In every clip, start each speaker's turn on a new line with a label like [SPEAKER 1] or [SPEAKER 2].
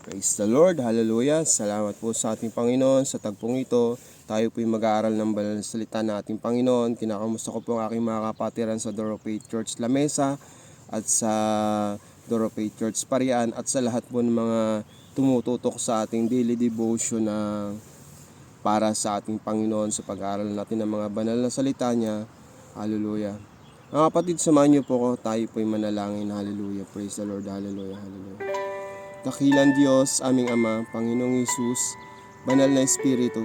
[SPEAKER 1] Praise the Lord, hallelujah. Salamat po sa ating Panginoon sa tagpong ito. Tayo po'y mag-aaral ng banal na salita ng ating Panginoon. Kinakamusta ko po ang aking mga kapatiran sa Doro Faith Church Lamesa at sa Doro Faith Church Parian at sa lahat po ng mga tumututok sa ating daily devotion na para sa ating Panginoon sa pag-aaral natin ng mga banal na salita niya. Hallelujah. Mga kapatid, samahan niyo po ko. Tayo po'y manalangin. Hallelujah. Praise the Lord. Hallelujah. Hallelujah. Dakilang Diyos, aming Ama, Panginoong Hesus, Banal na Espiritu,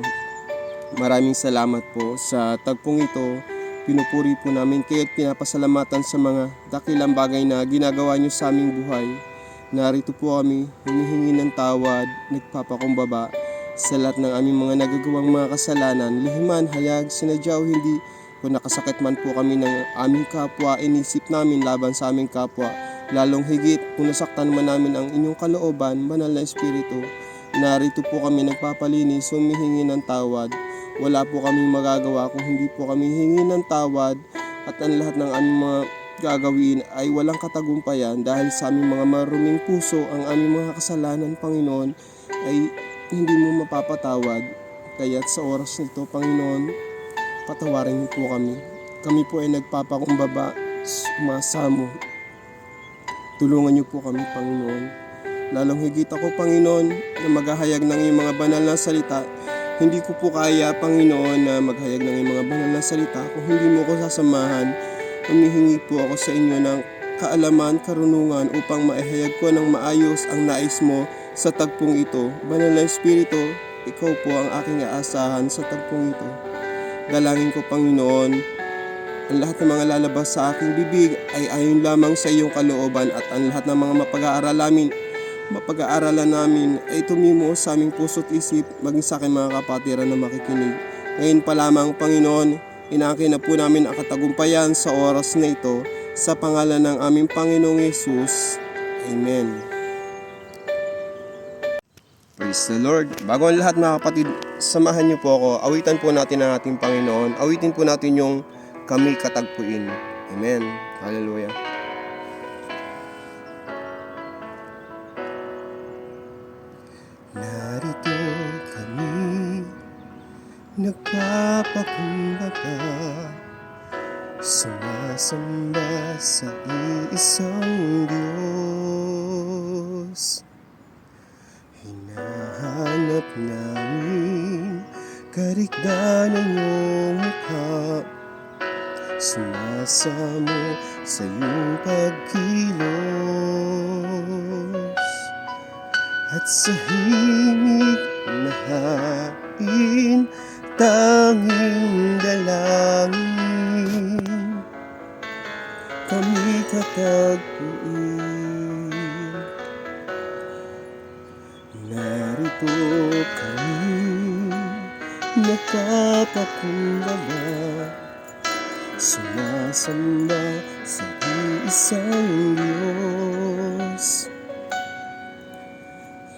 [SPEAKER 1] maraming salamat po sa tagpong ito. Pinupuri po namin kayo at pinapasalamatan sa mga dakilang bagay na ginagawa niyo sa aming buhay. Narito po kami, humihingi ng tawad, nagpapakumbaba sa lahat ng aming mga nagagawang mga kasalanan, lihiman, hayag, sinadya o hindi. Kung nakasakit man po kami ng aming kapwa, inisip namin laban sa aming kapwa, lalong higit kung nasaktan man namin ang inyong kalooban, Banal na Espiritu, narito po kami nagpapalinis, humihingi ng tawad. Wala po kami magagawa kung hindi po kami hingi ng tawad at ang lahat ng aming mga gagawin ay walang katagumpayan dahil sa aming mga maruming puso, ang aming mga kasalanan, Panginoon, ay hindi mo mapapatawad. Kaya't sa oras nito, Panginoon, patawarin niyo po kami. Kami po ay nagpapakumbaba, sumasamo. Tulungan niyo po kami, Panginoon. Lalong higit ako, Panginoon, na maghahayag ng iyong mga banal na salita. Hindi ko po kaya, Panginoon, na maghayag ng iyong mga banal na salita kung hindi mo ko sasamahan. Humihingi po ako sa inyo ng kaalaman, karunungan upang maihayag ko ng maayos ang nais mo sa tagpong ito. Banal na Espiritu, ikaw po ang aking aasahan sa tagpong ito. Dalangin ko, Panginoon, ang lahat ng mga lalabas sa aking bibig ay ayon lamang sa iyong kalooban at ang lahat ng mga mapag-aaralan namin ay tumimo sa aming puso't isip maging sa aking mga kapatiran na makikinig. Ngayon pa lamang, Panginoon, inaangkin na po namin ang katagumpayan sa oras na ito sa pangalan ng aming Panginoong Hesus. Amen. Praise the Lord. Bago ang lahat, mga kapatid, samahan niyo po ako. Awitan po natin ang ating Panginoon. Awitin po natin yung kami katagpuin. Amen. Hallelujah. Narito kami, nagpapakumbaba, sumasamba sa iisang Diyos. Hinahanap namin karikdan ng iyong mukha, sumasamo sa iyong pagkilos, at sa himig na hain tanging dalangin kami katagpuin. Narito kami, nagpapakumbaba, sumasamba sa iisang Diyos.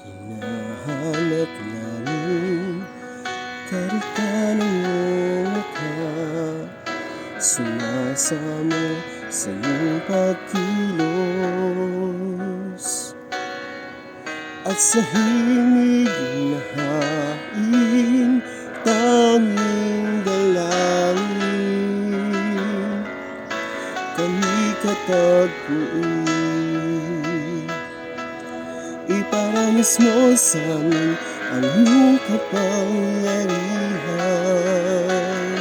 [SPEAKER 1] Hinahanap namin karikdan ng iyong mukha, sumasamo sa iyong pagkilos, at sa himig na hain tanging dalangin kami katagpuin. Iparanas mo sa amin ang iyong kapangyarihan,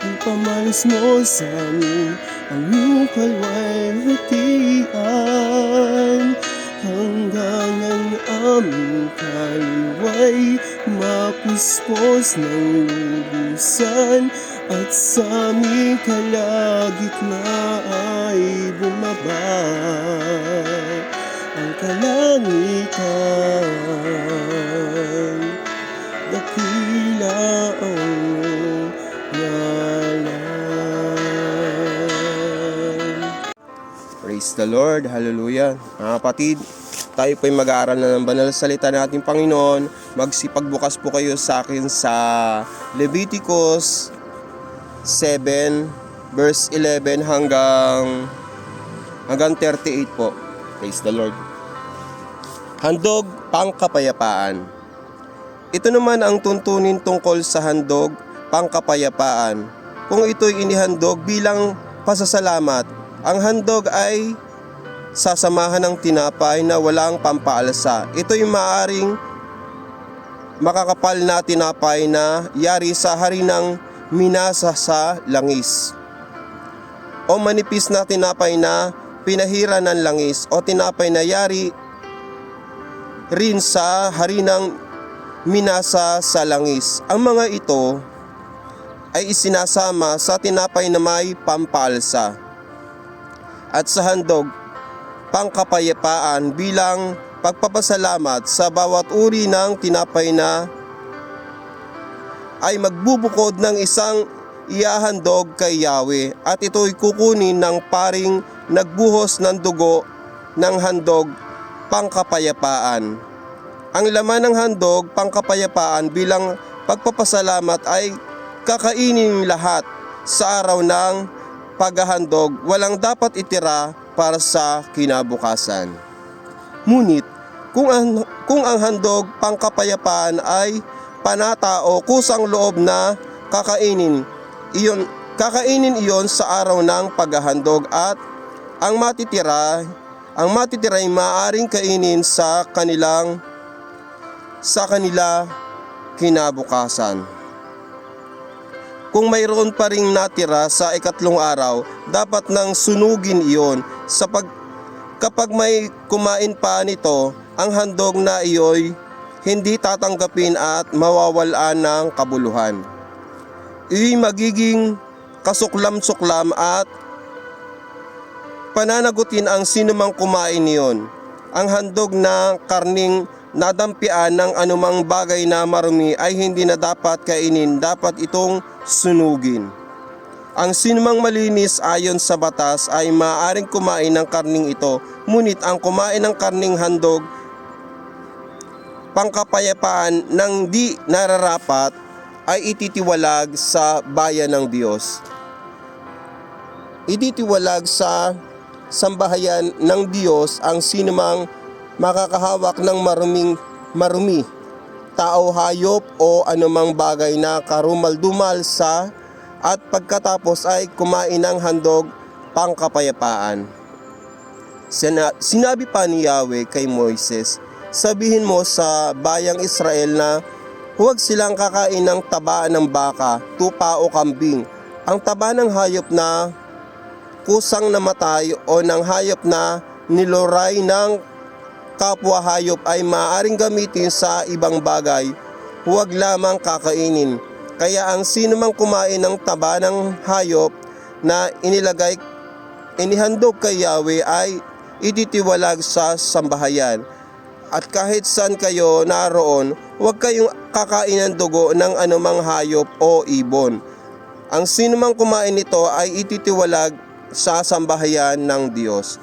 [SPEAKER 1] ipamalas mo sa amin ang iyong kalwalhatian, hanggang ang aming kaluluwa'y mapuspos ng lubusan, at sa aming kalagitnaan bumaba ang kalangitan. Dakila ang iyong ngalan. Praise the Lord, hallelujah. Mga kapatid, tayo po'y mag-aaral na ng banal na salita ng ating Panginoon. Magsipagbukas po kayo sa akin sa Leviticus 7 verse 11 hanggang 38 po. Praise the Lord. Handog pangkapayapaan. Ito naman ang tuntunin tungkol sa handog pangkapayapaan. Kung ito'y inihandog bilang pasasalamat, ang handog ay sasamahan ng tinapay na walang pampaalsa. Ito'y maaring makakapal na tinapay na yari sa harinang minasa sa langis, o manipis na tinapay na pinahira ng langis, o tinapay na yari rin sa harinang minasa sa langis. Ang mga ito ay isinasama sa tinapay na may pampaalsa at sa handog pangkapayapaan bilang pagpapasalamat sa bawat uri ng tinapay na ay magbubukod ng isang iahandog kay Yahweh, at ito'y kukunin ng paring nagbuhos ng dugo ng handog pangkapayapaan. Ang laman ng handog pangkapayapaan bilang pagpapasalamat ay kakainin lahat sa araw ng paghahandog, walang dapat itira para sa kinabukasan. Ngunit kung ang handog pangkapayapaan ay panata o kusang loob na kakainin iyon sa araw ng paghahandog, at ang matitira ay maaaring kainin sa kanila kinabukasan. Kung mayroon pa ring natira sa ikatlong araw, dapat nang sunugin iyon kapag may kumain pa nito, ang handog na iyo'y hindi tatanggapin at mawawalan ng kabuluhan. Iyo'y magiging kasuklam-suklam at pananagutin ang sinumang kumain niyon. Ang handog na karning nadampian ng anumang bagay na marumi ay hindi na dapat kainin, dapat itong sunugin. Ang sinumang malinis ayon sa batas ay maaaring kumain ng karning ito, ngunit ang kumain ng karning handog pangkapayapaan ng di nararapat ay ititiwalag sa bayan ng Diyos. Ititiwalag sa sambahayan ng Diyos ang sinumang makakahawak ng marumi, tao, hayop o anumang bagay na karumal-dumal at pagkatapos ay kumain ng handog pangkapayapaan. Sinabi pa ni Yahweh kay Moises, sabihin mo sa bayang Israel na huwag silang kakain ng taba ng baka, tupa o kambing. Ang taba ng hayop na kusang namatay o ng hayop na niluray ng kapwa hayop ay maaaring gamitin sa ibang bagay, huwag lamang kakainin. Kaya ang sinumang kumain ng taba ng hayop na inihandog kay Yahweh ay ititiwalag sa sambahayan. At kahit saan kayo naroon, huwag kayong kakain ng dugo ng anumang hayop o ibon. Ang sinumang kumain nito ay ititiwalag sa sambahayan ng Diyos.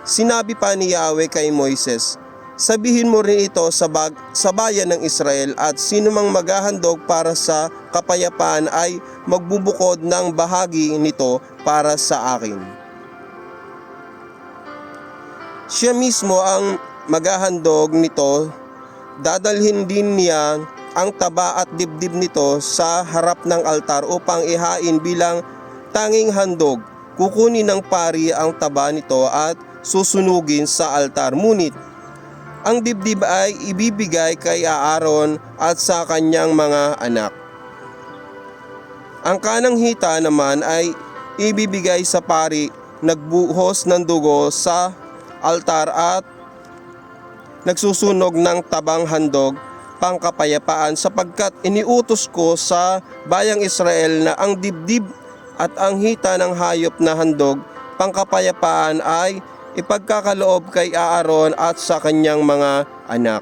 [SPEAKER 1] Sinabi pa ni Yahweh kay Moises, sabihin mo rin ito sa bayan ng Israel, at sinumang maghahandog para sa kapayapaan ay magbubukod ng bahagi nito para sa akin. Siya mismo ang maghahandog nito, dadalhin din niya ang taba at dibdib nito sa harap ng altar upang ihain bilang tanging handog. Kukunin ng pari ang taba nito at susunugin sa altar, ngunit ang dibdib ay ibibigay kay Aaron at sa kanyang mga anak. Ang kanang hita naman ay ibibigay sa pari nagbuhos ng dugo sa altar at nagsusunog ng tabang handog pangkapayapaan, sapagkat iniutos ko sa bayang Israel na ang dibdib at ang hita ng hayop na handog pangkapayapaan ay ipagkakaloob kay Aaron at sa kanyang mga anak.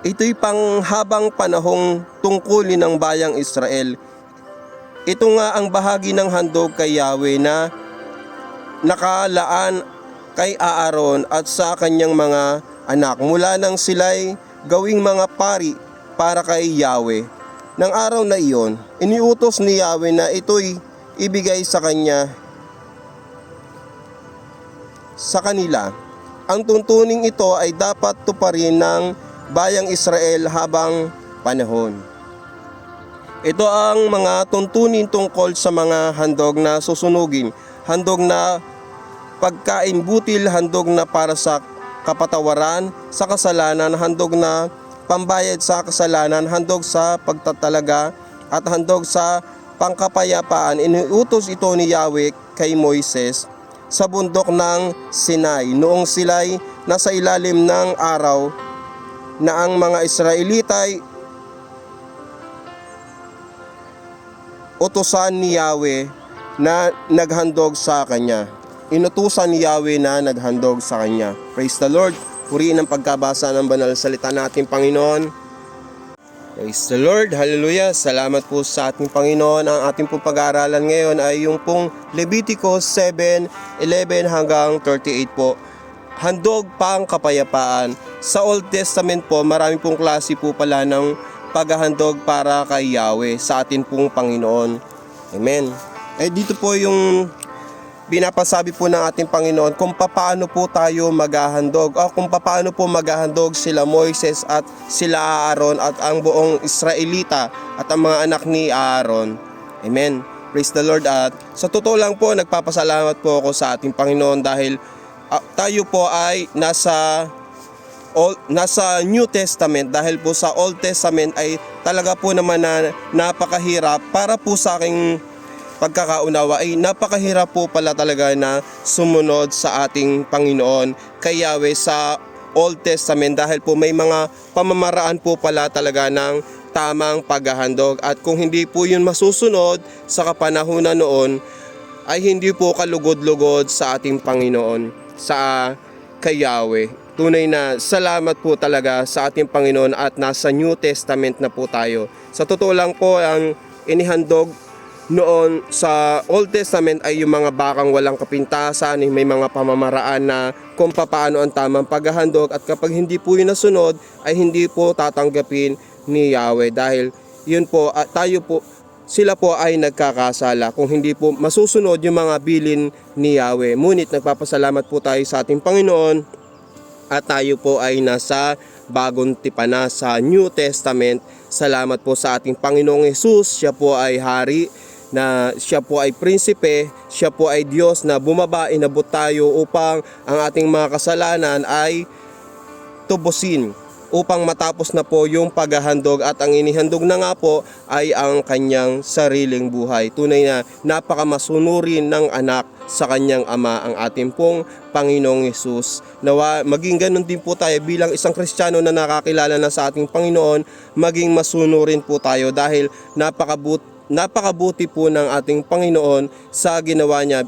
[SPEAKER 1] Ito'y panghabang panahong tungkulin ng bayang Israel. Ito nga ang bahagi ng handog kay Yahweh na nakalaan kay Aaron at sa kanyang mga anak mula nang sila'y gawing mga pari para kay Yahweh. Nang araw na iyon, iniutos ni Yahweh na ito'y ibigay sa kanila. ang tuntuning ito ay dapat tuparin ng bayang Israel habang panahon. Ito ang mga tuntunin tungkol sa mga handog na susunugin, handog na pagkain butil, handog na para sa kapatawaran sa kasalanan, handog na pambayad sa kasalanan, handog sa pagtatalaga at handog sa pangkapayapaan. Iniutos ito ni Yahweh kay Moises sa bundok ng Sinai noong sila'y nasa ilalim ng araw na ang mga Israelita ay utusan ni Yahweh na naghandog sa kanya. Inutusan ni Yahweh na naghandog sa kanya. Praise the Lord. Purihin ang pagkabasa ng banal na salita natin, Panginoon. Praise the Lord. Hallelujah. Salamat po sa ating Panginoon. Ang ating pong pag-aaralan ngayon ay yung pong Levitico 7:11 hanggang 38 po. Handog pang kapayapaan. Sa Old Testament po, marami pong klase po pala ng paghahandog para kay Yahweh, sa atin pong Panginoon. Amen. Dito po yung binapasabi po ng ating Panginoon kung paano po tayo maghahandog, o kung paano po maghahandog sila Moises at sila Aaron at ang buong Israelita at ang mga anak ni Aaron. Amen. Praise the Lord. At sa totoo lang po, nagpapasalamat po ako sa ating Panginoon dahil tayo po ay nasa New Testament, dahil po sa Old Testament ay talaga po naman na napakahirap para po sa aking pagkakaunawa, ay napakahirap po pala talaga na sumunod sa ating Panginoon kay Yahweh sa Old Testament, dahil po may mga pamamaraan po pala talaga ng tamang paghahandog, at kung hindi po yun masusunod sa kapanahunan noon ay hindi po kalugod-lugod sa ating Panginoon, sa kay Yahweh. Tunay na salamat po talaga sa ating Panginoon at nasa New Testament na po tayo. Sa totoo lang po, ang inihandog noon sa Old Testament ay yung mga bakang walang kapintasan, may mga pamamaraan na kung paano ang tamang paghahandog, at kapag hindi po yun nasunod ay hindi po tatanggapin ni Yahweh, dahil yun po, sila po ay nagkakasala kung hindi po masusunod yung mga bilin ni Yahweh. Ngunit nagpapasalamat po tayo sa ating Panginoon at tayo po ay nasa bagong tipana sa New Testament. Salamat po sa ating Panginoong Hesus. Siya po ay hari, na siya po ay prinsipe, siya po ay Diyos na bumaba, inabot tayo upang ang ating mga kasalanan ay tubusin, upang matapos na po yung paghahandog, at ang inihandog na nga po ay ang kanyang sariling buhay. Tunay na napakamasunurin ng anak sa kanyang ama, ang ating pong Panginoong Hesus. Nawa maging ganun din po tayo bilang isang Kristiyano na nakakilala na sa ating Panginoon, maging masunurin po tayo, dahil napakabuti po ng ating Panginoon sa ginawa niya.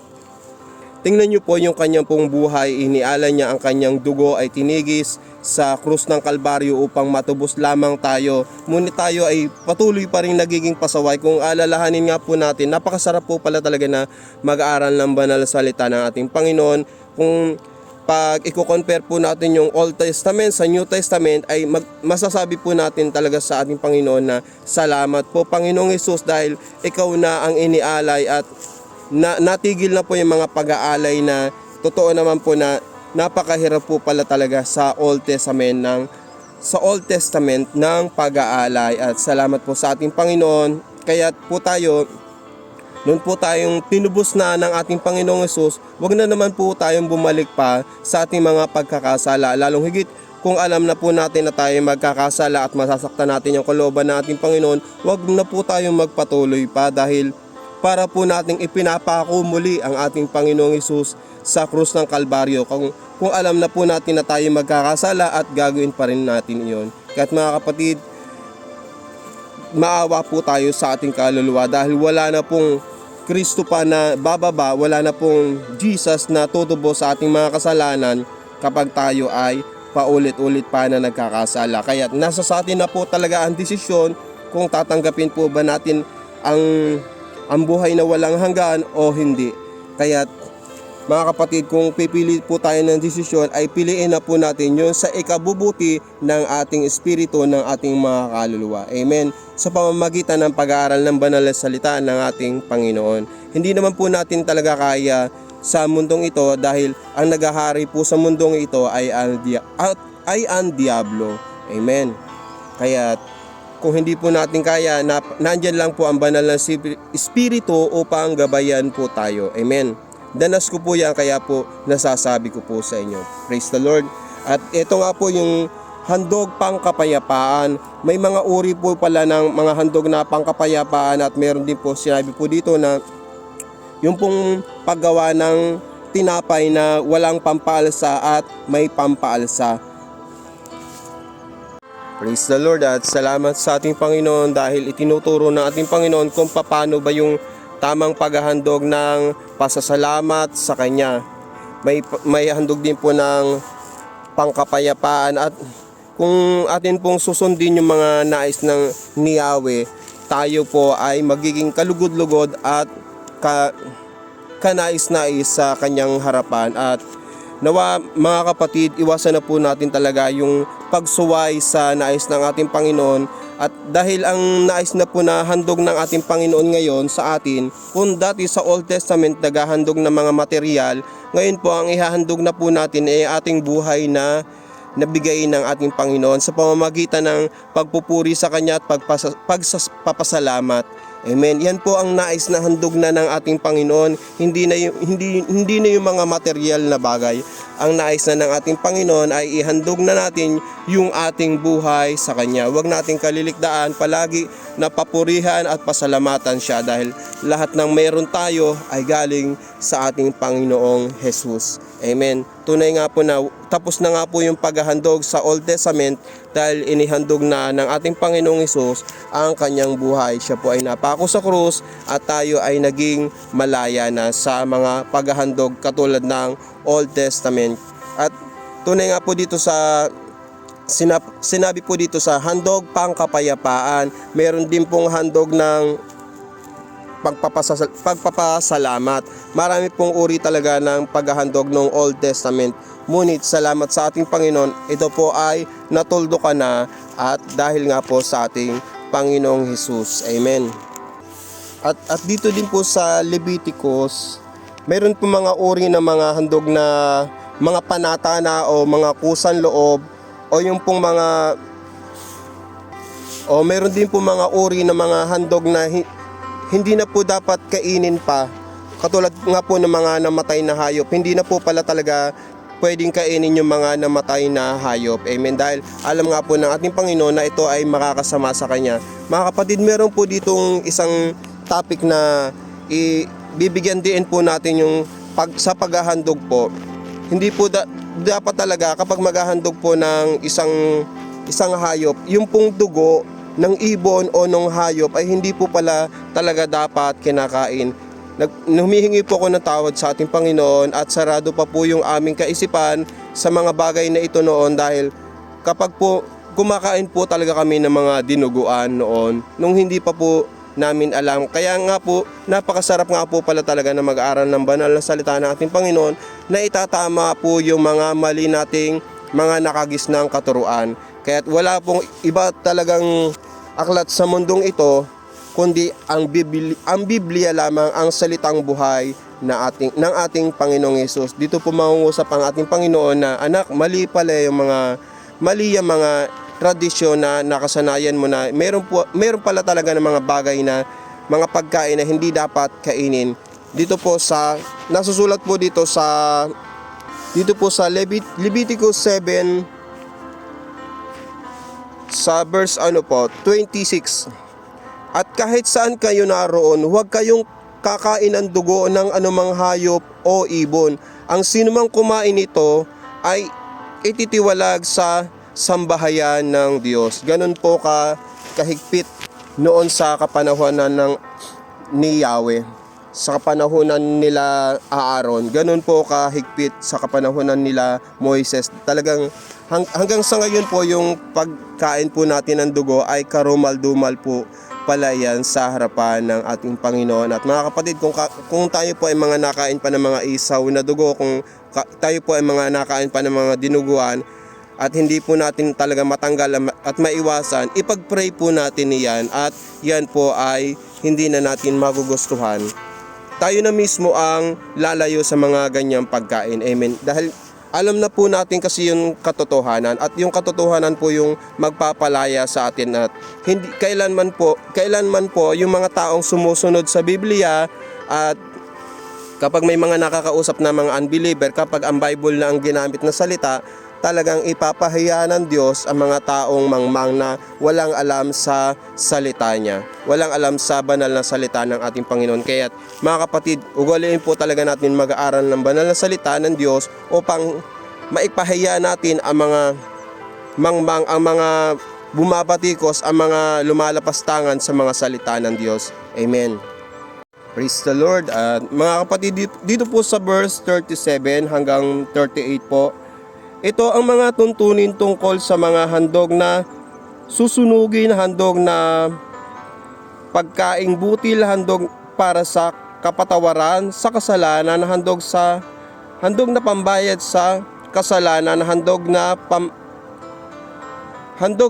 [SPEAKER 1] Tingnan niyo po yung kanyang pong buhay, inialay niya, ang kanyang dugo ay tinigis sa krus ng Kalbaryo upang matubos lamang tayo. Ngunit tayo ay patuloy pa rin nagiging pasaway. Kung alalahanin nga po natin, napakasarap po pala talaga na mag-aaral ng banal na salita ng ating Panginoon. Kung pag i-compare po natin yung Old Testament sa New Testament, ay masasabi po natin talaga sa ating Panginoon na salamat po Panginoong Hesus, dahil ikaw na ang inialay, at natigil na po yung mga pag-aalay na totoo naman po na napakahirap po pala talaga sa Old Testament ng pag-aalay. At salamat po sa ating Panginoon. Kaya po tayo, noon po tayong tinubos na ng ating Panginoong Hesus, wag na naman po tayong bumalik pa sa ating mga pagkakasala, lalong higit kung alam na po natin na tayo magkakasala at masasaktan natin yung kalooban ng ating Panginoon. Wag na po tayong magpatuloy pa, dahil para po nating ipinapako muli ang ating Panginoong Hesus sa krus ng Kalbaryo, kung alam na po natin na tayo magkakasala, at gagawin pa rin natin iyon. Kaya't mga kapatid, maawa po tayo sa ating kaluluwa, dahil wala na pong Kristo pa na bababa, wala na pong Jesus na tutubo sa ating mga kasalanan kapag tayo ay paulit-ulit pa na nagkakasala. Kaya nasa sa atin na po talaga ang desisyon kung tatanggapin po ba natin ang buhay na walang hanggan o hindi. Kaya mga kapatid, kung pipili po tayo ng desisyon, ay piliin na po natin yun sa ikabubuti ng ating espiritu, ng ating mga kaluluwa. Amen. Sa pamamagitan ng pag-aaral ng banal na salita ng ating Panginoon. Hindi naman po natin talaga kaya sa mundong ito dahil ang naghahari po sa mundong ito ay ang diablo. Amen. Kaya kung hindi po natin kaya, nandyan lang po ang banal na Espiritu upang gabayan po tayo. Amen. Danas ko po yan, kaya po nasasabi ko po sa inyo. Praise the Lord. At ito nga po yung handog pangkapayapaan. May mga uri po pala ng mga handog na pangkapayapaan at meron din po sinabi po dito na yung pong paggawa ng tinapay na walang pampaalsa at may pampaalsa. Praise the Lord at salamat sa ating Panginoon dahil itinuturo ng ating Panginoon kung paano ba yung tamang paghahandog ng pasasalamat sa Kanya. May handog din po ng pangkapayapaan at kung atin pong susundin yung mga nais ng ni Yahweh, tayo po ay magiging kalugod-lugod at kanais-nais sa Kanyang harapan. At nawa mga kapatid, iwasan na po natin talaga yung pagsuway sa nais ng ating Panginoon. At dahil ang nais na po na handog ng ating Panginoon ngayon sa atin, kung dati sa Old Testament naghahandog ng mga material, ngayon po ang ihahandog na po natin ay ating buhay na nabigay ng ating Panginoon sa pamamagitan ng pagpupuri sa Kanya at pagpapasalamat. Amen. Yan po ang nais na handog na ng ating Panginoon, hindi na yung mga material na bagay. Ang nais na ng ating Panginoon ay ihandog na natin yung ating buhay sa Kanya. Huwag nating kalilikdaan palagi na papurihan at pasalamatan siya dahil lahat ng meron tayo ay galing sa ating Panginoong Jesus. Amen. Tunay nga po na tapos na nga po yung paghahandog sa Old Testament dahil inihandog na ng ating Panginoong Hesus ang kanyang buhay. Siya po ay napako sa krus at tayo ay naging malaya na sa mga paghahandog katulad ng Old Testament. At tunay nga po dito sa sinabi po dito sa handog pangkapayapaan, meron din pong handog ng pagpapasalamat. Marami pong uri talaga ng paghahandog ng Old Testament. Ngunit salamat sa ating Panginoon, ito po ay natuldo ka na at dahil nga po sa ating Panginoong Hesus. Amen. At dito din po sa Leviticus, meron po mga uri ng mga handog na mga panatana o mga kusan loob o yung pong mga meron din po mga uri ng mga handog na hindi na po dapat kainin pa. Katulad nga po ng mga namatay na hayop, hindi na po pala talaga pwedeng kainin yung mga namatay na hayop. Amen. Dahil alam nga po ng ating Panginoon na ito ay makakasama sa Kanya. Mga kapatid, meron po ditong isang topic na bibigyan din po natin yung sa paghahandog po. Hindi po dapat talaga kapag maghahandog po ng isang hayop, yung pong dugo ng ibon o ng hayop ay hindi po pala talaga dapat kinakain. Humihingi po ako ng tawad sa ating Panginoon at sarado pa po yung aming kaisipan sa mga bagay na ito noon dahil kapag po kumakain po talaga kami ng mga dinuguan noon nung hindi pa po namin alam. Kaya nga po napakasarap nga po pala talaga na mag-aaral ng banal na salita ng ating Panginoon na itatama po yung mga mali nating mga nakagisnang katuruan. Kaya wala pong iba talagang aklat sa mundong ito kundi ang Biblia lamang, ang salitang buhay ng ating Panginoong Hesus. Dito po mangungusap ang ating Panginoon na anak, mali yung mga tradisyon na nakasanayan mo na meron pala talaga ng mga bagay na mga pagkain na hindi dapat kainin. Dito po nasusulat po dito sa Leviticus 7 sa verse 26. At kahit saan kayo naroon, huwag kayong kakain ng dugo ng anumang hayop o ibon. Ang sinumang kumain nito ay ititiwalag sa sambahayan ng Diyos. Ganun po kahigpit noon sa kapanahunan ni Yahweh, sa kapanahunan nila Aaron. Ganun po kahigpit sa kapanahunan nila Moises. Talagang hanggang sa ngayon po yung pagkain po natin ng dugo ay karumal-dumal po pala yan sa harapan ng ating Panginoon. At mga kapatid, kung tayo po ay mga nakain pa ng mga isaw na dugo, kung tayo po ay mga nakain pa ng mga dinuguan at hindi po natin talaga matanggal at maiwasan, ipag-pray po natin yan at yan po ay hindi na natin magugustuhan. tayo na mismo ang lalayo sa mga ganyang pagkain. Amen. Dahil alam na po natin kasi yung katotohanan, at yung katotohanan po yung magpapalaya sa atin, at hindi kailanman po yung mga taong sumusunod sa Biblia, at kapag may mga nakakausap na mga unbeliever, kapag ang Bible na ang ginamit na salita, talagang ipapahiya ng Diyos ang mga taong mangmang na walang alam sa salita niya, walang alam sa banal na salita ng ating Panginoon. Kaya mga kapatid, ugaliin po talaga natin mag-aaral ng banal na salita ng Diyos upang maipahiya natin ang mga mangmang, ang mga bumabatikos, ang mga lumalapastangan sa mga salita ng Diyos. Amen. Praise the Lord. At mga kapatid, dito po sa verse 37 hanggang 38 po, ito ang mga tuntunin tungkol sa mga handog na susunugin, handog na pagkaing butil, handog para sa kapatawaran sa kasalanan, handog na pambayad sa kasalanan, handog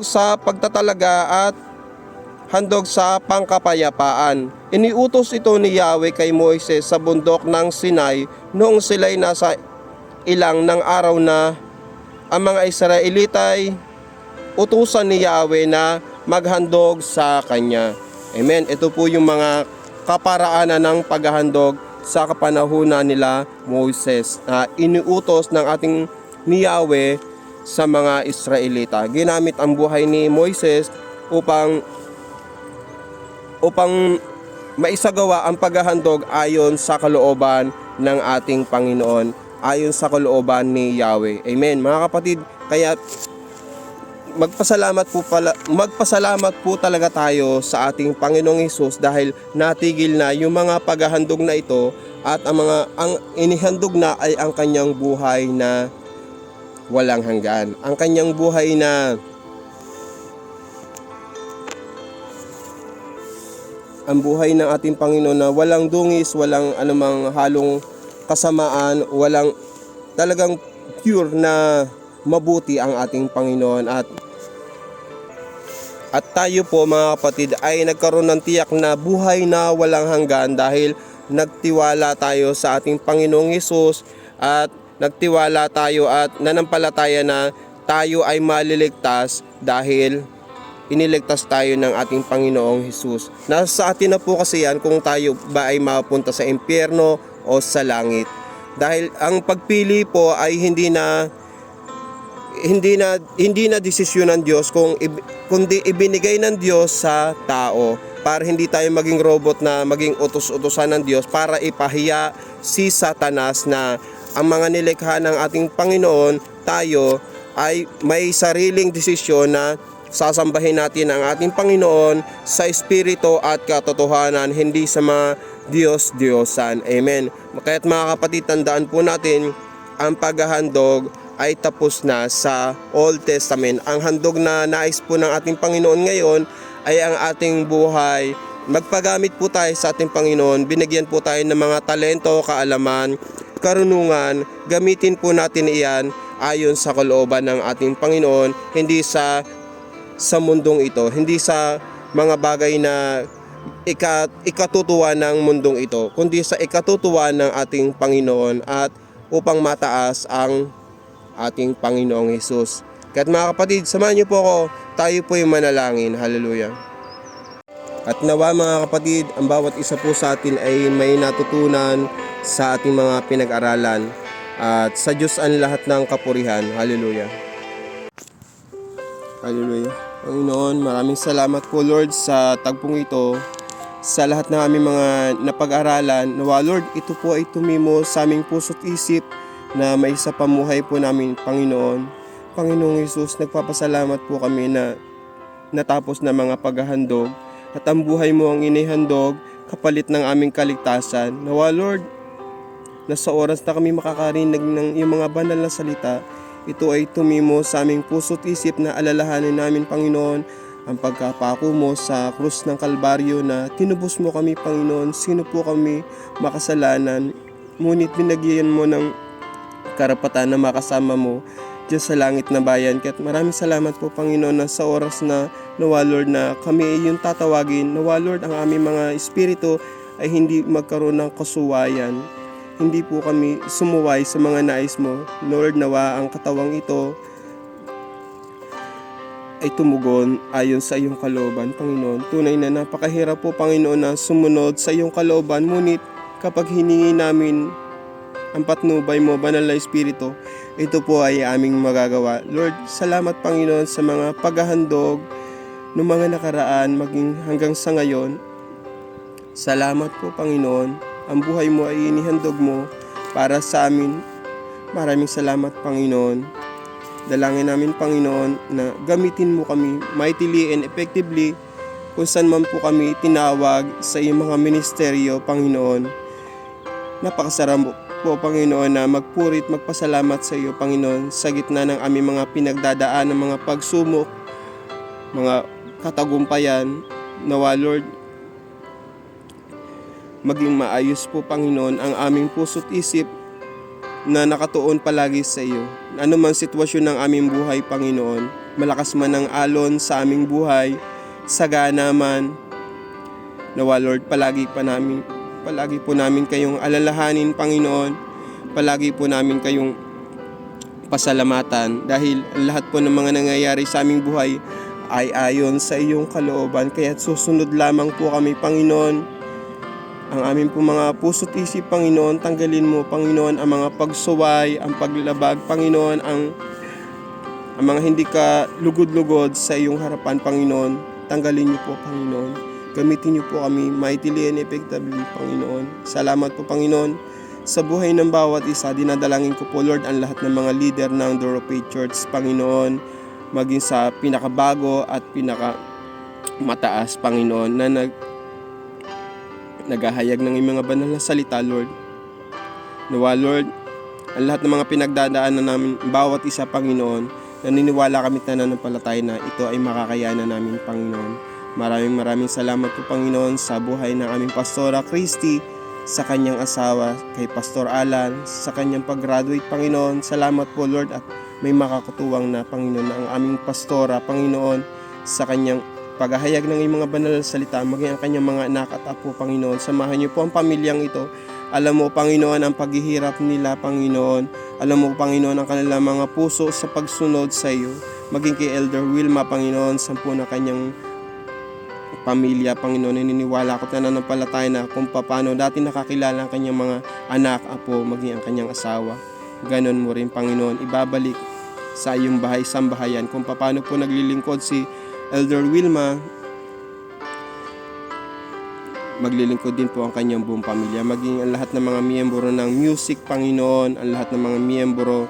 [SPEAKER 1] sa pagtatalaga, at handog sa pangkapayapaan. Iniutos ito ni Yahweh kay Moises sa bundok ng Sinai noong sila'y nasa ilang ng araw na ang mga Israelita ay utusan ni Yahweh na maghandog sa kanya. Amen. Ito po yung mga kaparaanan ng paghahandog sa kapanahunan nila Moses na iniutos ng ating ni Yahweh sa mga Israelita. Ginamit ang buhay ni Moises upang maisagawa ang paghahandog ayon sa kalooban ng ating Panginoon, ayon sa kalooban ni Yahweh. Amen. Mga kapatid, kaya magpasalamat po talaga tayo sa ating Panginoong Hesus dahil natigil na yung mga paghahandog na ito, at ang inihandog na ay ang kanyang buhay na walang hanggan. Ang kanyang buhay na ang buhay ng ating Panginoon na walang dungis, walang anumang halong kasamaan, walang, talagang pure na mabuti ang ating Panginoon. At tayo po mga kapatid ay nagkaroon ng tiyak na buhay na walang hanggan dahil nagtiwala tayo sa ating Panginoong Hesus, at nagtiwala tayo at nanampalataya na tayo ay maliligtas dahil iniligtas tayo ng ating Panginoong Hesus. Nasa atin na po kasi yan kung tayo ba ay mapunta sa impyerno o sa langit. Dahil ang pagpili po ay hindi na desisyon ng Diyos, kundi ibinigay ng Diyos sa tao para hindi tayo maging robot na maging utos-utosan ng Diyos para ipahiya si Satanas na ang mga nilikha ng ating Panginoon, tayo ay may sariling desisyon na sasambahin natin ang ating Panginoon sa espiritu at katotohanan, hindi sa mga Diyos-Diyosan. Amen. Kaya't mga kapatid, tandaan po natin, ang paghahandog ay tapos na sa Old Testament. Ang handog na nais po ng ating Panginoon ngayon ay ang ating buhay. Magpagamit po tayo sa ating Panginoon. Binigyan po tayo ng mga talento, kaalaman, karunungan. Gamitin po natin iyan ayon sa kalooban ng ating Panginoon, hindi sa mundong ito, hindi sa mga bagay na ikatutuwa ng mundong ito, kundi sa ikatutuwa ng ating Panginoon, at upang mataas ang ating Panginoong Hesus. Kaya't mga kapatid, samahan niyo po ako, tayo po yung manalangin. Hallelujah. At nawa mga kapatid, ang bawat isa po sa atin ay may natutunan sa ating mga pinag-aralan, at sa Diyos ang lahat ng kapurihan. Hallelujah. Hallelujah. Panginoon, maraming salamat po Lord sa tagpong ito, sa lahat ng aming mga napag-aralan. Nawa Lord, ito po ay tumimo sa aming puso't isip na may isa pamuhay po namin, Panginoon. Panginoong Hesus, nagpapasalamat po kami na natapos na mga paghahandog, at ang buhay mo ang inihandog kapalit ng aming kaligtasan. Nawa Lord, na sa oras na kami makakarinig ng iyong mga banal na salita, ito ay tumimo sa aming puso't isip na alalahanin namin, Panginoon, ang pagkapako mo sa krus ng Kalbaryo, na tinubos mo kami, Panginoon. Sino po kami makasalanan, ngunit binagyan mo ng karapatan na makasama mo Diyos sa langit na bayan. Kaya't maraming salamat po, Panginoon, na sa oras na nawa Lord na kami ay iyong tatawagin, nawa Lord ang aming mga espiritu ay hindi magkaroon ng kasuwayan. Hindi po kami sumuway sa mga nais mo. Lord, nawa ang katawang ito ay tumugon ayon sa iyong kalooban, Panginoon. Tunay na napakahirap po, Panginoon, na sumunod sa iyong kalooban. Ngunit kapag hiningi namin ang patnubay mo, Banal na Espiritu, ito po ay aming magagawa. Lord, salamat, Panginoon, sa mga paghahandog ng mga nakaraan maging hanggang sa ngayon. Salamat po, Panginoon. Ang buhay mo ay inihandog mo para sa amin. Maraming salamat, Panginoon. Dalangin namin, Panginoon, na gamitin mo kami mightily and effectively kung saan man po kami tinawag sa iyong mga ministeryo, Panginoon. Napakasarap po, Panginoon, na magpurit, magpasalamat sa iyo, Panginoon, sa gitna ng aming mga pinagdadaan, ng mga pagsumok, mga katagumpayan. Nawa, Lord, maging maayos po, Panginoon, ang aming puso't isip na nakatuon palagi sa iyo. Ano man sitwasyon ng aming buhay, Panginoon, malakas man ang alon sa aming buhay, sagana man, nawa, Lord, palagi po namin kayong alalahanin, Panginoon. Palagi po namin kayong pasalamatan dahil lahat po ng mga nangyayari sa aming buhay ay ayon sa iyong kalooban. Kaya susunod lamang po kami, Panginoon. Ang aming po mga puso't isip, Panginoon, tanggalin mo, Panginoon, ang mga pagsuway, ang paglabag, Panginoon, ang mga hindi ka lugod-lugod sa iyong harapan, Panginoon. Tanggalin niyo po, Panginoon. Gamitin niyo po kami mightily and effectively, Panginoon. Salamat po, Panginoon, sa buhay ng bawat isa. Dinadalangin ko po, Lord, ang lahat ng mga leader ng Doro Faith Church, Panginoon, maging sa pinakabago at pinakamataas, Panginoon, na naghahayag ng mga banal na salita, Lord. Nawa, Lord, ang lahat ng mga pinagdadaanan namin, bawat isa, Panginoon, naniniwala kami na nananampalataya na ito ay makakayanan namin, Panginoon. Maraming salamat po, Panginoon, sa buhay ng aming Pastora Christy, sa kanyang asawa, kay Pastor Alan, sa kanyang pag-graduate, Panginoon. Salamat po, Lord, at may makakutuwang na, Panginoon, na ang aming Pastora, Panginoon, sa kanyang paghahayag ng iyong mga banal na salita, maging ang kanyang mga anak at apo, Panginoon. Samahan niyo po ang pamilyang ito. Alam mo, Panginoon, ang paghihirap nila, Panginoon. Alam mo, Panginoon, ang kanilang mga puso sa pagsunod sa iyo. Maging kay Elder Wilma, Panginoon, sampu na kanyang pamilya, Panginoon. Naniniwala ko na nananampalataya na kung paano dati nakakilala ang kanyang mga anak, apo, maging ang kanyang asawa. Ganon mo rin, Panginoon, ibabalik sa iyong sambahayan kung paano po naglilingkod si Elder Wilma. Maglilingkod din po ang kanyang buong pamilya, maging ang lahat ng mga miyembro ng music, Panginoon, ang lahat ng mga miyembro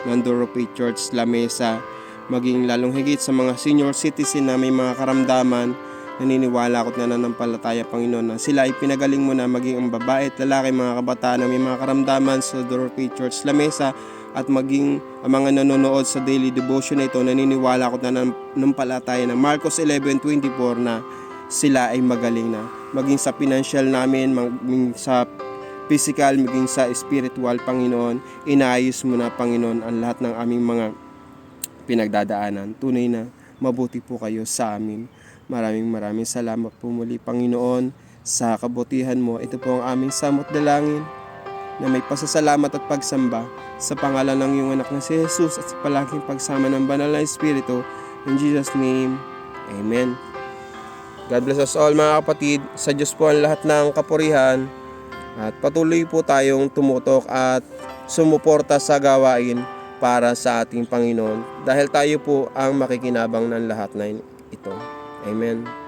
[SPEAKER 1] ng Doro Faith Church La Mesa, maging lalong higit sa mga senior citizen na may mga karamdaman. Naniniwala ko na nananampalataya, Panginoon, na sila ay pinagaling mo na, maging ang babae at lalaki, mga kabataan na may mga karamdaman sa Doro Faith Church La Mesa, at maging ang mga nanonood sa daily devotion na ito. Naniniwala ko na nananampalataya na Marcos 11:24 na sila ay magaling na. Maging sa financial namin, maging sa physical, maging sa spiritual, Panginoon, inaayos mo na, Panginoon, ang lahat ng aming mga pinagdadaanan. Tunay na mabuti po kayo sa amin. Maraming salamat po muli, Panginoon, sa kabutihan mo. Ito po ang aming samot dalangin na may pasasalamat at pagsamba sa pangalan ng iyong anak na si Jesus at sa palaging pagsama ng Banal na Espiritu. In Jesus' name, Amen. God bless us all, mga kapatid. Sa Diyos po ang lahat ng kapurihan, at patuloy po tayong tumutok at sumuporta sa gawain para sa ating Panginoon, dahil tayo po ang makikinabang ng lahat na ito. Amen.